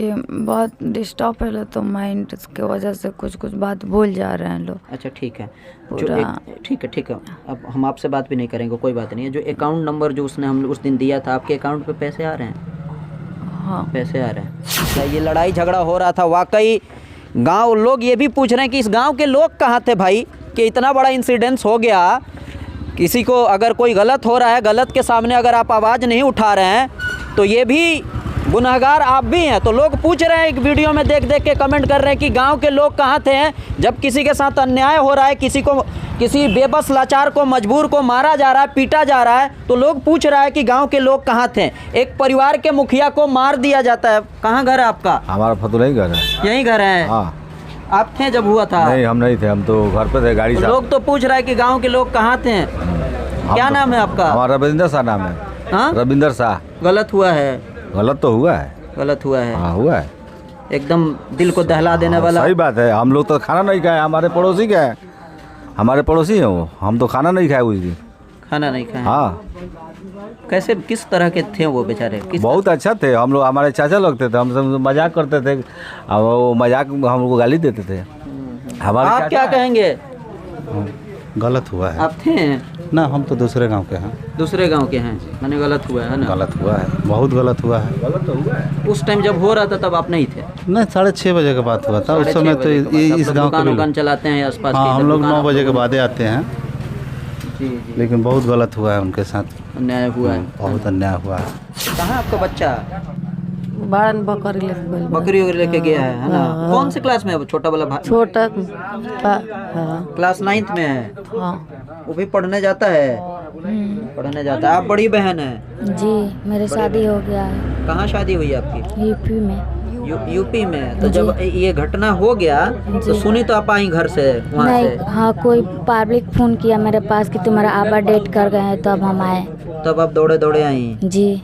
ये बहुत डिस्टर्ब है तो माइंड की वजह से कुछ कुछ बात भूल जा रहे हैं लोग। अच्छा ठीक है, जो पूरा ठीक है, अब हम आपसे बात भी नहीं करेंगे, कोई बात नहीं है। जो अकाउंट नंबर जो उसने हम उस दिन दिया था, आपके अकाउंट पे पैसे आ रहे हैं? हाँ पैसे आ रहे हैं। अच्छा, ये लड़ाई झगड़ा हो रहा था, वाकई गांव लोग ये भी पूछ रहे हैं कि इस गांव के लोग कहाँ थे भाई, कि इतना बड़ा इंसिडेंस हो गया। किसी को अगर कोई गलत हो रहा है, गलत के सामने अगर आप आवाज़ नहीं उठा रहे हैं तो ये भी गुनहगार आप भी हैं। तो लोग पूछ रहे हैं, एक वीडियो में देख देख के कमेंट कर रहे हैं कि गांव के लोग कहाँ थे जब किसी के साथ अन्याय हो रहा है, किसी बेबस लाचार को, मजबूर को मारा जा रहा है, पीटा जा रहा है, तो लोग पूछ रहा है कि गांव के लोग कहाँ थे। एक परिवार के मुखिया को मार दिया जाता है। कहाँ घर है आपका? हमारा फतुलही घर है। यही घर है? हाँ। आप थे जब हुआ था? नहीं, हम नहीं थे, हम तो घर पे थे, गाड़ी तो से। लोग तो पूछ रहा है कि गांव के लोग कहाँ थे। क्या नाम है आपका? हमारा रविंदर शाह नाम है। हाँ, रविंदर शाह। गलत हुआ है? गलत तो हुआ है। गलत हुआ है? हाँ हुआ है। एकदम दिल को दहला देने वाला। सही बात है। हम लोग तो खाना नहीं खाए, हमारे पड़ोसी के हैं, हमारे पड़ोसी हैं वो। हम तो खाना नहीं खाए उस दिन। खाना नहीं खाए? हाँ। कैसे, किस तरह के थे वो बेचारे? बहुत अच्छा थे। हम लोग, हमारे चाचा लोग थे, हम सब मजाक करते थे, और वो मजाक में हम लोग को गाली देते थे। हमारे आप क्या कहेंगे? गलत हुआ है। आप थे ना, हम तो दूसरे गांव के हैं। दूसरे गांव के हैं, मैंने गलत हुआ है ना? गलत हुआ है, बहुत गलत हुआ है। गलत तो हुआ है। उस टाइम जब हो रहा था तब आप नहीं थे? नहीं, 6:30 बजे के बाद हुआ था। उस समय तो इस गांव के दुकान चलाते हैं आसपास? हाँ, हम लोग 9 बजे के बाद आते हैं। जी जी। लेकिन बहुत गलत हुआ है उनके साथ, अन्याय हुआ है। बहुत अन्याय हुआ है। कहाँ आपका बच्चा? बारन बकरी लेके गइल बा। बकरी वगैरह लेके गया है ना? कौन से क्लास में है वो छोटा वाला भाई? छोटा हाँ क्लास 9th में है। हाँ। वो भी पढ़ने जाता है? पढ़ने जाता है। आप बड़ी बहन है? जी, मेरी शादी हो गया है कहाँ शादी हुई है आपकी? यूपी में। यूपी में? तो जब ये घटना हो गया तो सुनी तो आप आई घर से, वहाँ नहीं, से? हाँ, कोई पब्लिक फ़ोन किया मेरे पास कि तुम्हारा आबा डेट कर गए हैं, तब हम आए। तब आप दौड़े दौड़े आई? जी,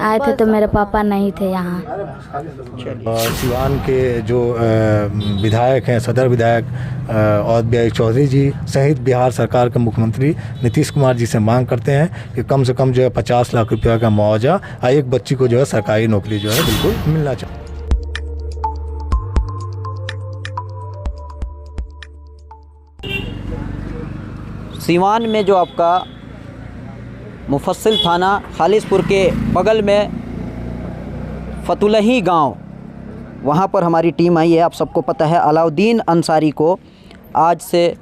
आए थे तो मेरे पापा नहीं थे यहाँ। सिवान के जो विधायक हैं, सदर विधायक अवध बिहारी चौधरी जी सहित बिहार सरकार के मुख्यमंत्री नीतीश कुमार जी से मांग करते हैं कि कम से कम जो है 50 लाख रुपया का मुआवजा एक बच्ची को जो है सरकारी नौकरी जो है बिल्कुल मिलना चाहिए। सिवान में जो आपका मुफस्सिल थाना खालिसपुर के बगल में फतुलही गांव, वहां पर हमारी टीम आई है। आप सबको पता है, अलाउद्दीन अंसारी को आज से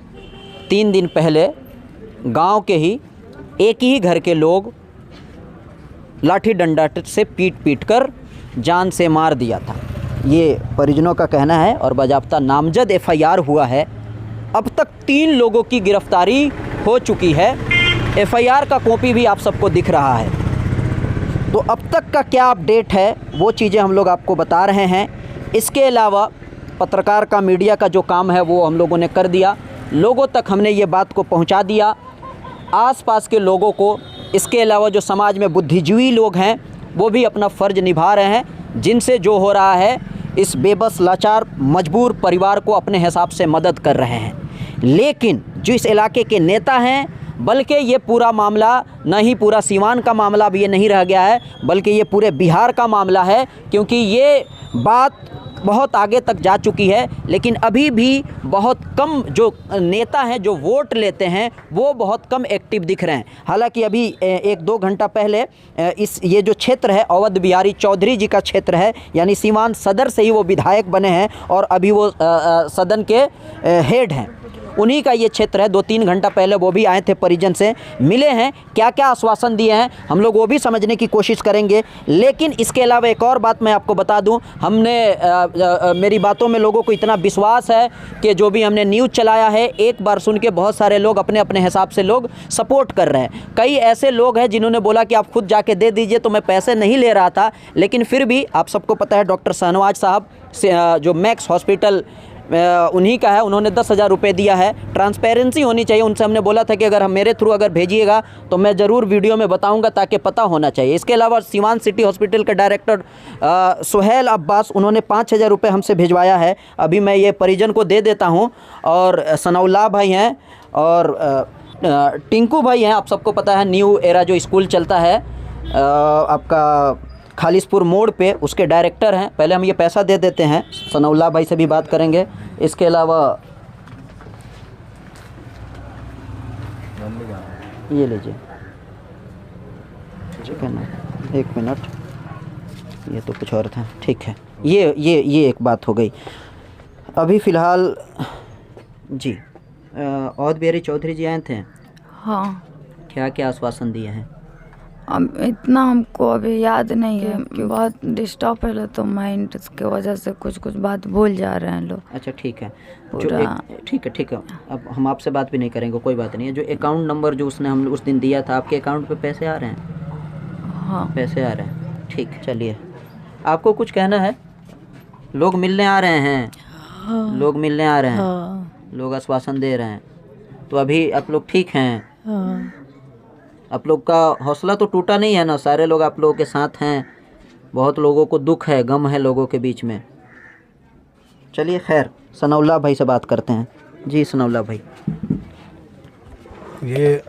3 दिन पहले गांव के ही एक ही घर के लोग लाठी डंडा से पीट कर जान से मार दिया था। ये परिजनों का कहना है और बाज़ाब्ता नामजद FIR हुआ है। अब तक 3 लोगों की गिरफ्तारी हो चुकी है। FIR का कॉपी भी आप सबको दिख रहा है। तो अब तक का क्या अपडेट है वो चीज़ें हम लोग आपको बता रहे हैं। इसके अलावा पत्रकार का, मीडिया का जो काम है वो हम लोगों ने कर दिया। लोगों तक हमने ये बात को पहुंचा दिया, आसपास के लोगों को। इसके अलावा जो समाज में बुद्धिजीवी लोग हैं वो भी अपना फ़र्ज निभा रहे हैं, जिनसे जो हो रहा है इस बेबस, लाचार, मजबूर परिवार को अपने हिसाब से मदद कर रहे हैं। लेकिन जो इस इलाके के नेता हैं, बल्कि ये पूरा मामला न ही पूरा सीवान का मामला अब ये नहीं रह गया है, बल्कि ये पूरे बिहार का मामला है, क्योंकि ये बात बहुत आगे तक जा चुकी है। लेकिन अभी भी बहुत कम जो नेता हैं जो वोट लेते हैं वो बहुत कम एक्टिव दिख रहे हैं। हालांकि अभी 1-2 घंटा पहले ये जो क्षेत्र है अवध बिहारी चौधरी जी का क्षेत्र है, यानी सीवान सदर से ही वो विधायक बने हैं और अभी वो सदन के हेड हैं। उन्हीं का ये क्षेत्र है। 2-3 घंटा पहले वो भी आए थे, परिजन से मिले हैं, क्या क्या आश्वासन दिए हैं हम लोग वो भी समझने की कोशिश करेंगे। लेकिन इसके अलावा एक और बात मैं आपको बता दूं, हमने मेरी बातों में लोगों को इतना विश्वास है कि जो भी हमने न्यूज़ चलाया है, एक बार सुन के बहुत सारे लोग अपने अपने हिसाब से लोग सपोर्ट कर रहे हैं। कई ऐसे लोग हैं जिन्होंने बोला कि आप खुद जाके दे दीजिए, तो मैं पैसे नहीं ले रहा था। लेकिन फिर भी आप सबको पता है डॉक्टर शाहनवाज साहब से जो मैक्स हॉस्पिटल उन्हीं का है, उन्होंने 10,000 रुपये दिया है। ट्रांसपेरेंसी होनी चाहिए। उनसे हमने बोला था कि अगर हम मेरे थ्रू अगर भेजिएगा तो मैं ज़रूर वीडियो में बताऊंगा, ताकि पता होना चाहिए। इसके अलावा सिवान सिटी हॉस्पिटल के डायरेक्टर सुहेल अब्बास, उन्होंने 5,000 रुपये हमसे भिजवाया है। अभी मैं ये परिजन को दे देता हूँ। और सनाउल्लाह भाई हैं और टिंकू भाई हैं। आप सबको पता है न्यू एरा जो स्कूल चलता है आपका खालिसपुर मोड़ पे उसके डायरेक्टर हैं। पहले हम ये पैसा दे देते हैं, सनाउल्लाह भाई से भी बात करेंगे। इसके अलावा ये लीजिए, ठीक है ना, 1 मिनट, ये तो कुछ और था, ठीक है। ये एक बात हो गई। अभी फ़िलहाल जी औध बिहारी चौधरी जी आए थे। हाँ, क्या क्या आश्वासन दिए हैं? अब इतना हमको अभी याद नहीं है कि बहुत डिस्टर्ब पहले तो माइंड की वजह से कुछ बात भूल जा रहे हैं लोग। अच्छा ठीक है, पूरा ठीक है। अब हम आपसे बात भी नहीं करेंगे, कोई बात नहीं है। जो अकाउंट नंबर जो उसने हम उस दिन दिया था, आपके अकाउंट पे पैसे आ रहे हैं? हाँ, पैसे आ रहे हैं, ठीक है। चलिए, आपको कुछ कहना है? लोग मिलने आ रहे हैं। हाँ, लोग मिलने आ रहे हैं। हाँ, लोग आश्वासन दे रहे हैं। तो अभी आप लोग ठीक हैं? हाँ, आप लोग का हौसला तो टूटा नहीं है ना? सारे लोग आप लोगों के साथ हैं। बहुत लोगों को दुख है, गम है लोगों के बीच में। चलिए खैर, सनाउल्लाह भाई से बात करते हैं। जी सनाउल्लाह भाई, ये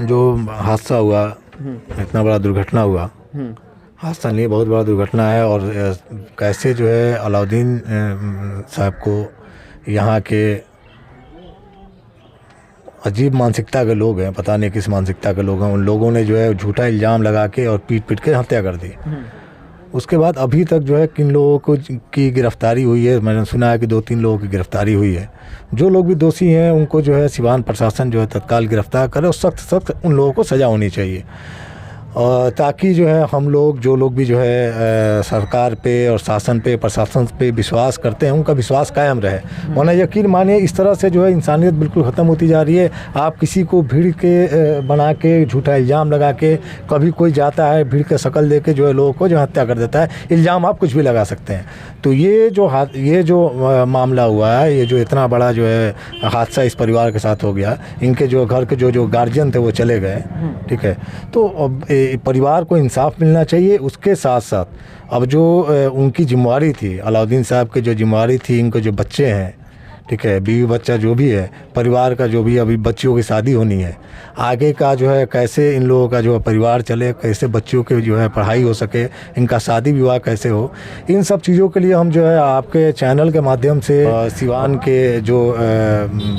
जो हादसा हुआ, इतना बड़ा दुर्घटना हुआ, हादसा नहीं, बहुत बड़ा दुर्घटना है। और कैसे जो है अलाउद्दीन साहब को यहाँ के अजीब मानसिकता के लोग हैं, पता नहीं किस मानसिकता के लोग हैं, उन लोगों ने जो है झूठा इल्ज़ाम लगा के और पीट के हत्या कर दी। उसके बाद अभी तक जो है किन लोगों को की गिरफ्तारी हुई है, मैंने सुना है कि 2-3 लोगों की गिरफ्तारी हुई है। जो लोग भी दोषी हैं उनको जो है सिवान प्रशासन जो है तत्काल गिरफ्तार करे और सख्त उन लोगों को सज़ा होनी चाहिए। और ताकि जो है हम लोग जो लोग भी जो है सरकार पे और शासन पे प्रशासन पे विश्वास करते हैं उनका विश्वास कायम रहे। वरना यकीन मानिए इस तरह से जो है इंसानियत बिल्कुल ख़त्म होती जा रही है। आप किसी को भीड़ के बना के झूठा इल्ज़ाम लगा के, कभी कोई जाता है भीड़ के शक्ल दे के जो है लोगों को जो हत्या कर देता है। इल्ज़ाम आप कुछ भी लगा सकते हैं। तो ये जो मामला हुआ है, ये जो इतना बड़ा जो है हादसा इस परिवार के साथ हो गया, इनके जो घर के जो गार्जियन थे वो चले गए, ठीक है। तो अब परिवार को इंसाफ मिलना चाहिए। उसके साथ साथ अब जो उनकी जिम्मेवारी थी, अलाउद्दीन साहब की जो जिम्मेवारी थी, इनको जो बच्चे हैं, ठीक है, बीवी बच्चा जो भी है, परिवार का जो भी अभी बच्चियों की शादी होनी है, आगे का जो है कैसे इन लोगों का जो है परिवार चले, कैसे बच्चियों के जो है पढ़ाई हो सके, इनका शादी विवाह कैसे हो, इन सब चीज़ों के लिए हम जो है आपके चैनल के माध्यम से सिवान के जो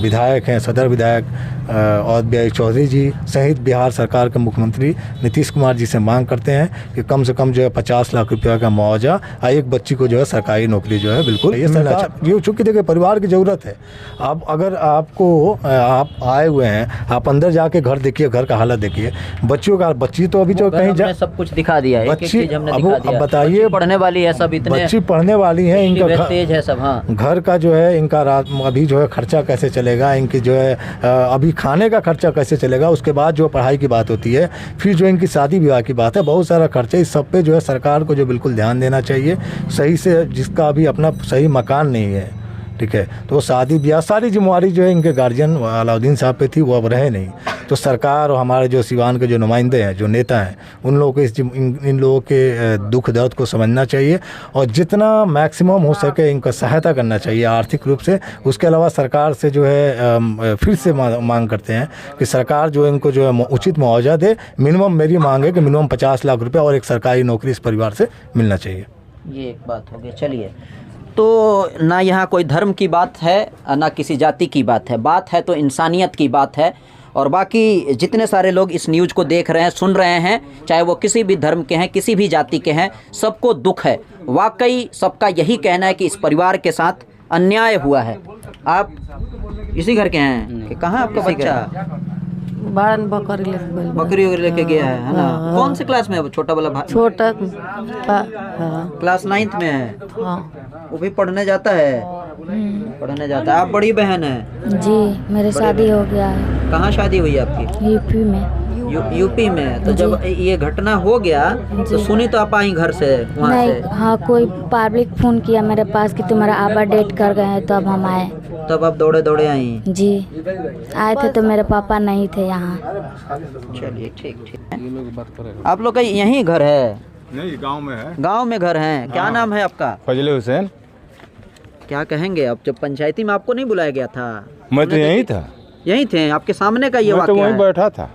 विधायक हैं, सदर विधायक औध बिहारी चौधरी जी सहित बिहार सरकार के मुख्यमंत्री नीतीश कुमार जी से मांग करते हैं कि कम से कम जो है 50 लाख रुपया का मुआवजा, एक बच्ची को जो है सरकारी नौकरी जो है बिल्कुल ये चूँकि देखिए परिवार की ज़रूरत है। अब अगर आप आए हुए हैं, आप अंदर जाके घर देखिए, घर का हालत देखिए, बच्ची तो अभी जो कहीं सब कुछ दिखा दिया है, बच्ची अब बताइए पढ़ने वाली है, सब इतने बच्ची पढ़ने वाली है, इनका तेज है सब। हाँ, घर का जो है इनका रात अभी जो है खर्चा कैसे चलेगा, इनकी जो है अभी खाने का खर्चा कैसे चलेगा, उसके बाद जो पढ़ाई की बात होती है, फिर जो इनकी शादी विवाह की बात है, बहुत सारा खर्चा, इस सब पे जो है सरकार को जो बिल्कुल ध्यान देना चाहिए सही से, जिसका अभी अपना सही मकान नहीं है, ठीक है। तो शादी ब्याह सारी जिम्मेवारी जो है इनके गार्जियन अलाउद्दीन साहब पे थी, वो अब रहे नहीं। तो सरकार और हमारे जो सिवान के जो नुमाइंदे हैं, जो नेता हैं, उन लोगों को इन लोगों के दुख दर्द को समझना चाहिए और जितना मैक्सिमम हो सके इनका सहायता करना चाहिए आर्थिक रूप से। उसके अलावा सरकार से जो है फिर से मांग करते हैं कि सरकार जो इनको जो है उचित मुआवजा दे। मिनिमम मेरी मांग है कि मिनिमम 50 लाख रुपये और एक सरकारी नौकरी इस परिवार से मिलना चाहिए। ये एक बात हो गई। चलिए, तो ना यहाँ कोई धर्म की बात है, ना किसी जाति की बात है तो इंसानियत की बात है। और बाकी जितने सारे लोग इस न्यूज़ को देख रहे हैं, सुन रहे हैं, चाहे वो किसी भी धर्म के हैं, किसी भी जाति के हैं, सबको दुख है। वाकई सबका यही कहना है कि इस परिवार के साथ अन्याय हुआ है। आप इसी घर के हैं कि कहाँ आपका बच्चा? बकरी लेके गया है ना? कौन से क्लास में है? छोटा वाला भाई? छोटा क्लास 9th में है। हाँ, वो भी पढ़ने जाता है? पढ़ने जाता है। आप बड़ी बहन है? जी, मेरी शादी हो गया है कहाँ शादी हुई आपकी? यूपी में। यूपी में? तो जब ये घटना हो गया तो सुनी तो आप आई घर से, वहाँ नहीं, से? हाँ, कोई पब्लिक फ़ोन किया मेरे पास कि तुम्हारा आबा डेट कर गए हैं, तब हम आए। तब आप दौड़े दौड़े आई? जी, आए थे तो मेरे पापा नहीं थे यहाँ। चलिए ठीक है। आप लोग का यहीं घर है? नहीं, गांव में है। गांव में घर है। क्या नाम है आपका? फजले हुसैन। क्या कहेंगे अब, जब पंचायती में आपको नहीं बुलाया गया था? मैं तो यहीं था। यहीं थे? आपके सामने का ये मैं तो वाकया वहीं है? बैठा था।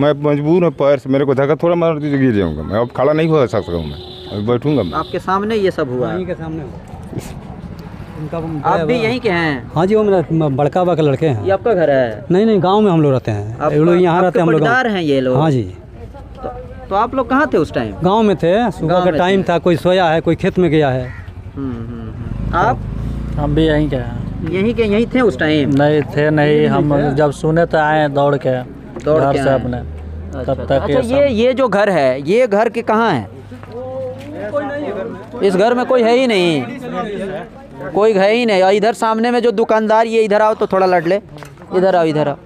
मैं मजबूर हूँ, पैर से मेरे को धक्का थोड़ा मार दीजिए गिर जाऊंगा मैं, अब खड़ा नहीं हो सकता हूँ मैं। अभी बैठूंगा मैं। आपके सामने ये सब हुआ? के सामने आप भी यहीं के हैं? हाँ जी, वो मेरा बड़का बा के लड़के हैं। ये आपका घर है? नहीं, गांव में हम लोग रहते हैं। ये लोग यहाँ रहते हैं, हम लोग पट्टेदार हैं ये लोग? हाँ जी। तो आप लोग कहाँ थे उस टाइम? गांव में थे, सुबह का टाइम था, कोई सोया है, कोई खेत में गया है। आप? हम भी यहीं के हैं। यहीं थे उस टाइम? नहीं थे, नहीं, हम जब सुने तो आए दौड़ के घर से अपने। तब तक अच्छा, ये जो घर है, ये घर के कहाँ है? इस घर में कोई है ही नहीं, कोई है ही नहीं। और इधर सामने में जो दुकानदार, ये इधर आओ तो थोड़ा लड़ ले, इधर आओ, इधर आओ।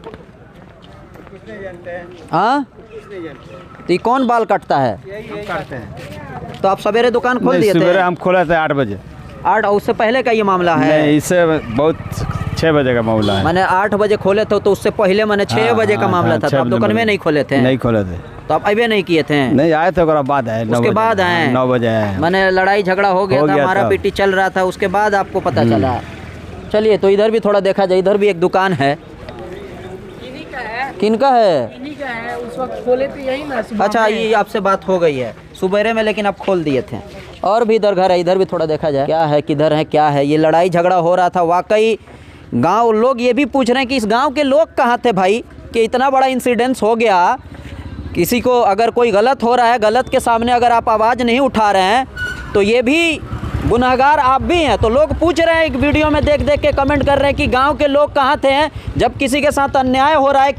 हाँ, तो ये कौन बाल काटता है? हम काटते हैं। तो आप सवेरे दुकान खोल दिए थे? सवेरे हम खोला था 8 बजे। 8? उससे पहले का ये मामला है? नहीं, इससे बहुत 6 बजे का मामला है। मैंने 8 बजे खोले थे, तो उससे पहले मैंने 6 बजे का मामला था। तो आप दुकान में नहीं खोले थे? नहीं खोले थे। तो आप अबे नहीं किए थे? नहीं, आए थे, उसके बाद आए। उसके बाद आए? 9 बजे आए। मैंने लड़ाई झगड़ा हो गया था, हमारा पीटी चल रहा था, उसके बाद आपको पता चला। चलिए, तो इधर भी थोड़ा देखा जाए। इधर भी एक दुकान है। किनका है? इन्हीं का है। उस वक्त खोले थे यही ना। अच्छा, ये आपसे बात हो गई है सुबेरे में, लेकिन आप खोल दिए थे। और भी इधर घर है, इधर भी थोड़ा देखा जाए क्या है, किधर है, क्या है। ये लड़ाई झगड़ा हो रहा था वाकई। गांव लोग ये भी पूछ रहे हैं कि इस गांव के लोग कहाँ थे भाई, कि इतना बड़ा इंसिडेंस हो गया। किसी को अगर कोई गलत हो रहा है, गलत के सामने अगर आप आवाज़ नहीं उठा रहे हैं, तो ये भी गुनहगार आप भी हैं। तो लोग पूछ रहे हैं, एक वीडियो में देख देख के कमेंट कर रहे हैं कि गांव के लोग कहाँ थे हैं जब किसी के साथ अन्याय हो रहा है,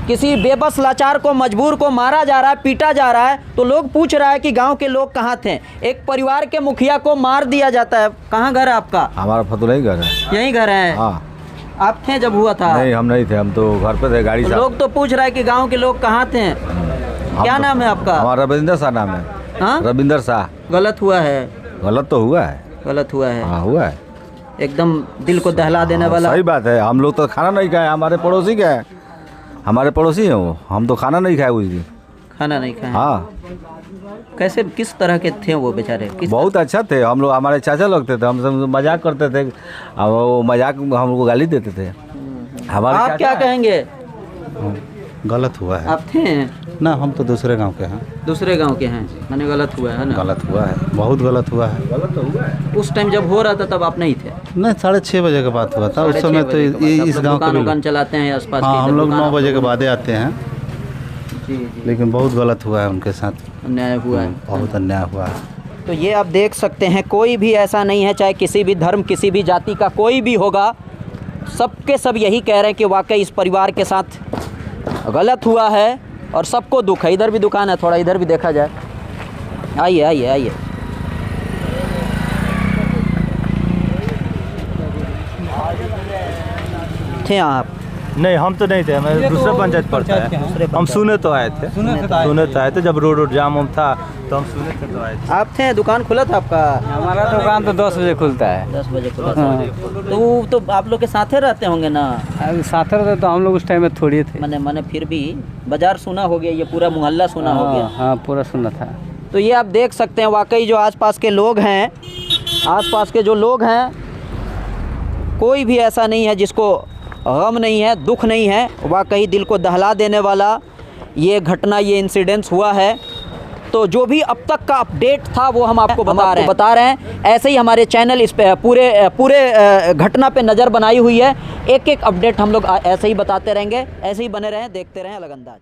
किसी बेबस लाचार को, मजबूर को मारा जा रहा है, पीटा जा रहा है। तो लोग पूछ रहा है कि गांव के लोग कहाँ थे। एक परिवार के मुखिया को मार दिया जाता है। कहाँ घर है आपका? हमारा फतुला ही घर है। यही घर है? हाँ। आप थे जब हुआ था? नहीं, हम नहीं थे, हम तो घर पे थे, गाड़ी से। लोग तो पूछ रहा है कि गाँव के लोग कहाँ थे। क्या नाम है आपका? हमारा रविंदर शाह नाम है। हाँ, रविंदर शाह। गलत हुआ है? गलत तो हुआ है। गलत हुआ है? हाँ, हुआ है। एकदम दिल को दहला देने वाला। सही बात है। हम लोग तो खाना नहीं खाए, हमारे पड़ोसी का है, हमारे पड़ोसी हैं वो। हम तो खाना नहीं खाए उस दिन। खाना नहीं खाए? हाँ। कैसे, किस तरह के थे वो बेचारे? बहुत अच्छा थे। हम लोग, हमारे चाचा लोग थे, हम सब मजाक करते थे, और वो मजाक हमको गाली देते थे। हमारे आप क्या कहेंगे? गलत हुआ है। आप थे ना, हम तो दूसरे गांव के हैं। दूसरे गांव के हैं, मैंने गलत हुआ है ना? गलत हुआ है, बहुत गलत हुआ है। गलत तो हुआ है। उस टाइम जब हो रहा था तब आप नहीं थे? नहीं, 6:30 बजे के बाद हुआ था। उस समय तो इस गांव के दुकान चलाते हैं आसपास? हाँ, हम लोग 9 बजे के बाद आते हैं। जी जी। लेकिन बहुत गलत हुआ है उनके साथ, अन्याय हुआ है। बहुत अन्याय हुआ है। तो ये आप देख सकते हैं, कोई भी ऐसा नहीं है, चाहे किसी भी धर्म, किसी भी जाति का कोई भी होगा, सबके सब यही कह रहे हैं कि वाकई इस परिवार के साथ गलत हुआ है और सबको दुख है। इधर भी दुकान है, थोड़ा इधर भी देखा जाए। आइए आइए आइए। थे आप? नहीं, हम तो नहीं थे, हमें दूसरा पंचायत पड़ता है। हम सुने तो आए थे, सुने तो आए थे जब रोड जाम था, तो हम सुने थे तो आए थे। आप थे? दुकान खुला था आपका? हमारा दुकान तो 10 बजे खुलता है। 10 बजे खुला था। तो आप लोग के साथ रहते होंगे ना? साथ रहते तो हम लोग उस टाइम में थोड़ी थे। मैंने फिर भी बाजार सुना हो गया, ये पूरा मोहल्ला सुना हो गया। हाँ, पूरा सुना था। तो ये आप देख सकते हैं, वाकई जो आसपास के लोग हैं, आसपास के जो लोग हैं, कोई भी ऐसा नहीं है जिसको गम नहीं है, दुख नहीं है। वाकई दिल को दहला देने वाला ये घटना, ये इंसिडेंस हुआ है। तो जो भी अब तक का अपडेट था वो हम आपको बता रहे हैं। ऐसे ही हमारे चैनल इस पे पूरे घटना पे नज़र बनाई हुई है। एक एक अपडेट हम लोग ऐसे ही बताते रहेंगे। ऐसे ही बने रहें, देखते रहें अलग अंदाज।